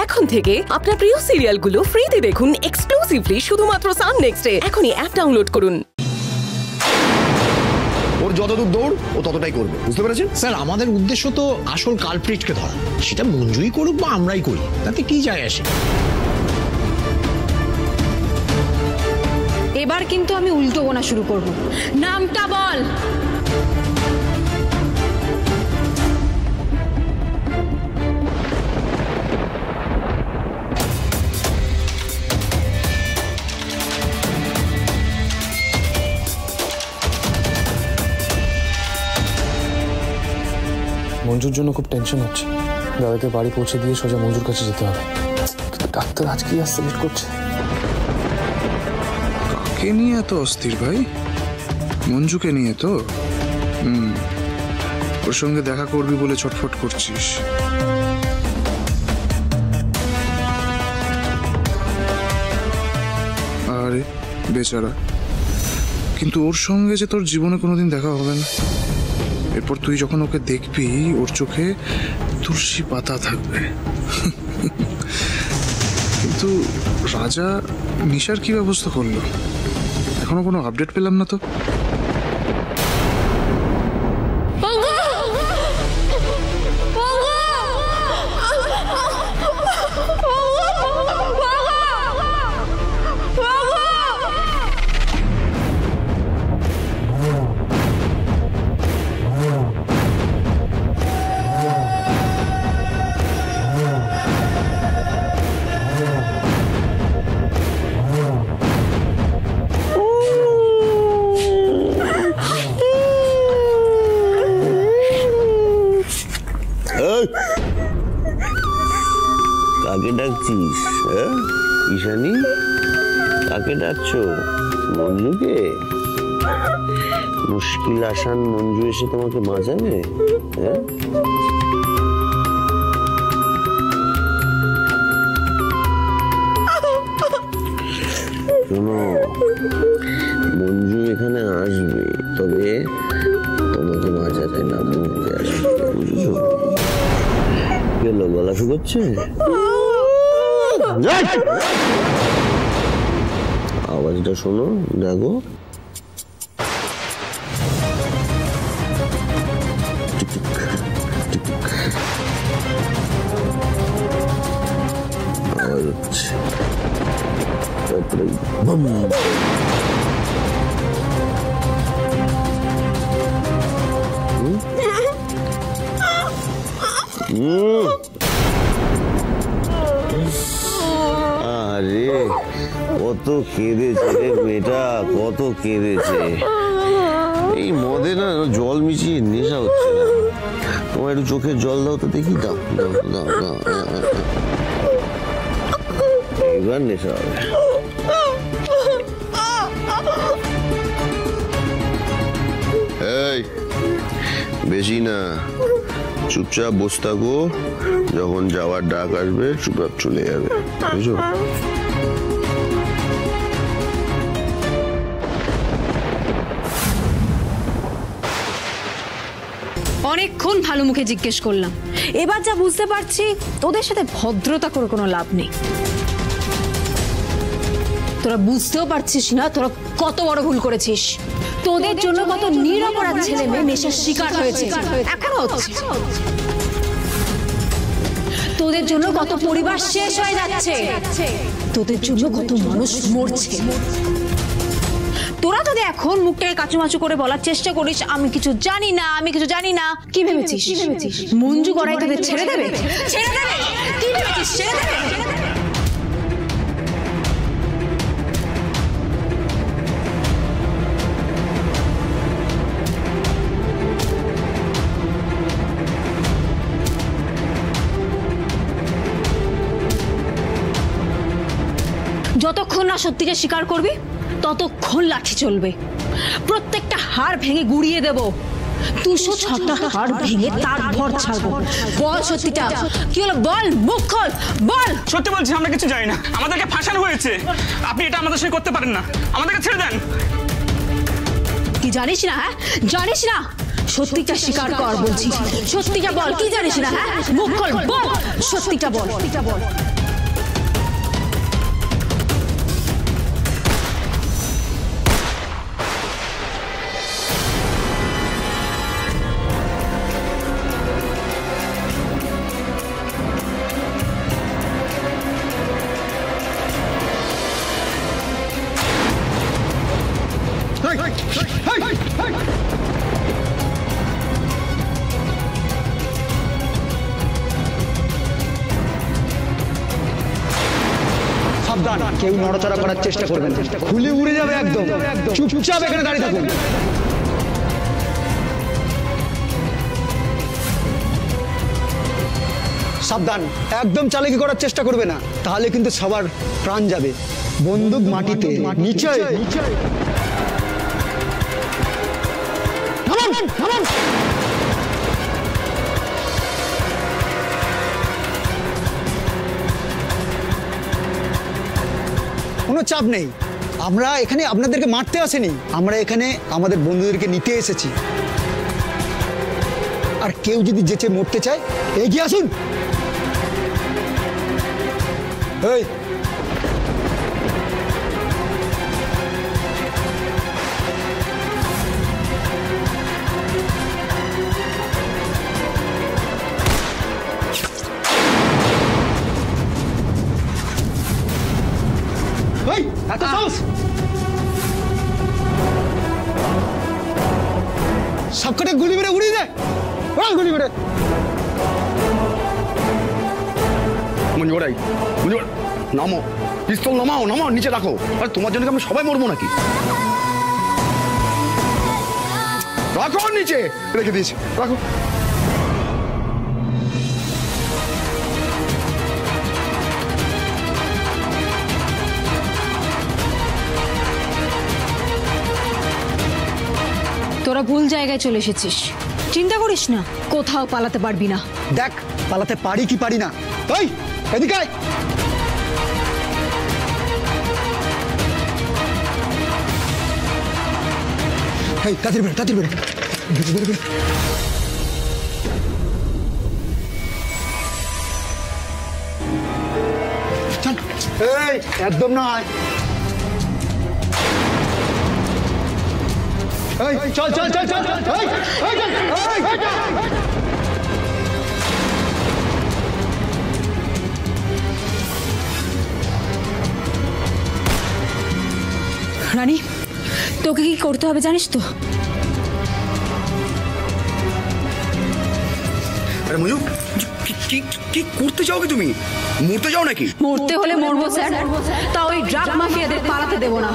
এখন থেকে আপনার প্রিয় সিরিয়ালগুলো ফ্রিতে দেখুন এক্সক্লুসিভলি শুধুমাত্র সান নেক্সটে। এখনই অ্যাপ ডাউনলোড করুন। ওর যতদূর দৌড় ও ততটাই করবে, বুঝতে পেরেছেন? স্যার, আমাদের উদ্দেশ্য তো আসল কালপ্রিটকে ধরা। সেটা মঞ্জুই করুক বা আমরাই করি, তাতে কি যায় আসে। এবার কিন্তু আমি উল্টো গোনা শুরু করব। নামটা বল। মঞ্জুর জন্য খুব টেনশন হচ্ছে। দাদাকে বাড়ি পৌঁছে দিয়ে সোজা মঞ্জুর কাছে যেতে হবে। ডাক্তার আজকেই আসতে লেট করছে। কাকে নিয়ে এত অস্থির ভাই? মঞ্জুকে নিয়ে তো? ওর সঙ্গে দেখা করবি বলে ছটফট করছিস। আরে বেচারা, কিন্তু ওর সঙ্গে যে তোর জীবনে কোনোদিন দেখা হবে না। এরপর তুই যখন ওকে দেখবি, ওর চোখে তুলসী পাতা থাকবে। কিন্তু রাজা নিশার কি ব্যবস্থা করলো? এখনো কোনো আপডেট পেলাম না তো। কাকে ডাকছিস? ঈশানী, কাকে ডাকছো? মঞ্জুকে? মুশকিল আসান মঞ্জু এসে তোমাকে বাঁচাবে? শোনো, মঞ্জু এখানে আসবে, তবে তোমাকে বাঁচাতে না বলতে আসবে, বুঝছো? গেল, গলা শুকোচ্ছে? আওয়াজটা শোনো, দেখো। আওয়াজ হচ্ছে, তারপরে বম। আরে কত কেঁদেছে রে মেয়েটা, কত কেঁদেছে। এই মদে না জল মিশিয়ে নেশা হচ্ছে না। তোমার একটু চোখের জল দাও তো দেখি। দাও দাও দাও দাও, এবার নেশা হবে। এই বেশি না, চুপচাপ বসে থাকো। যখন যাওয়ার ডাক আসবে চুপচাপ চলে যাবে, বুঝছো? অনেকক্ষণ ভালো মুখে জিজ্ঞেস করলাম, এবার যা বুঝতে পারছি তোদের সাথে ভদ্রতা করে কোনো লাভ নেই। তোরা বুঝতেও পারছিস না তোরা কত বড় ভুল করেছিস। তোদের জন্য কত নিরপরাধ ছেলে মেয়ে নেশার শিকার হয়েছে, এখনো হচ্ছে। তোদের জন্য কত পরিবার শেষ হয়ে যাচ্ছে, তোদের জন্য কত মানুষ মরছে। তোরা যদি এখন মুখটাকে কাচুমাচু করে বলার চেষ্টা করিস আমি কিছু জানি না, আমি কিছু জানি না, কি ভেবেছিস মঞ্জু গড়াই তোদের ছেড়ে দেবে? ছেড়ে দেবে? কি ভেবেছিস ছেড়ে দেবে? যতক্ষণ না সত্যিটা স্বীকার করবি ততক্ষণ লাঠি চলবে। প্রত্যেকটা হাড় ভেঙে গুড়িয়ে দেব। 206টা হাড় ভেঙে তার ভর ছাড়বো। বল সত্যিটা কি হলো, বল, মুখ খোল, বল। সত্যি বলছি, আমরা কিছু জানি না, আমাদেরকে ফাঁসানো হয়েছে। আপনি এটা আমাদের সঙ্গে করতে পারেন না, আমাদেরকে ছেড়ে দেন। কি জানিস না? হ্যাঁ জানিস না? সত্যিটা স্বীকার কর বলছি। সত্যিটা বল, কি জানিস না? হ্যাঁ মুখ খোল, বল, সত্যিটা বল। সাবধান, কেউ নড়াচড়া করার চেষ্টা করবেন, খুলে উড়ে যাবে একদম। চুপচাপ এখানে দাঁড়িয়ে থাকুন। সাবধান, একদম চালাকি করার চেষ্টা করবে না, তাহলে কিন্তু সবার প্রাণ যাবে। বন্দুক মাটিতে, নিচে। নামান, নামান। কোনো চাপ নেই, আমরা এখানে আপনাদেরকে মারতে আসেনি, আমরা এখানে আমাদের বন্ধুদেরকে নিতে এসেছি। আর কেউ যদি যেচে মরতে চায় এগিয়ে আসুন। এই এত সাহস! সবকটা গুলি মেরে উড়িয়ে দে, গুলি মেরে। মঞ্জু ভাই, মঞ্জু ভাই, নামো, পিস্তল নামাও, নামাও, নিচে রাখো। আরে তোমার জন্য কি আমরা সবাই মরবো নাকি? রাখো নিচে, রেখে দিয়েছি, রাখো। তোরা ভুল জায়গায় চলে এসেছিস, চিন্তা করিস না, কোথাও পালাতে পারবি না। দেখ পালাতে পারি কি পারি না। এই এদিকে আয়। এই তাড়াতাড়ি বেরো, তাড়াতাড়ি বেরো, বেরো, বেরো, বেরো। চল, এই একদম না। এই চল চল চল চল, এই এই চল, এই রানী, তোকে কি করতে হবে জানিস তো? আরে মঞ্জু, কি কি করতে চাও কি তুমি? মরতে যাও নাকি? মরতে হলে মরবো স্যার, তা ওই ড্রাগ মাফিয়াদের পালাতে দেবো না।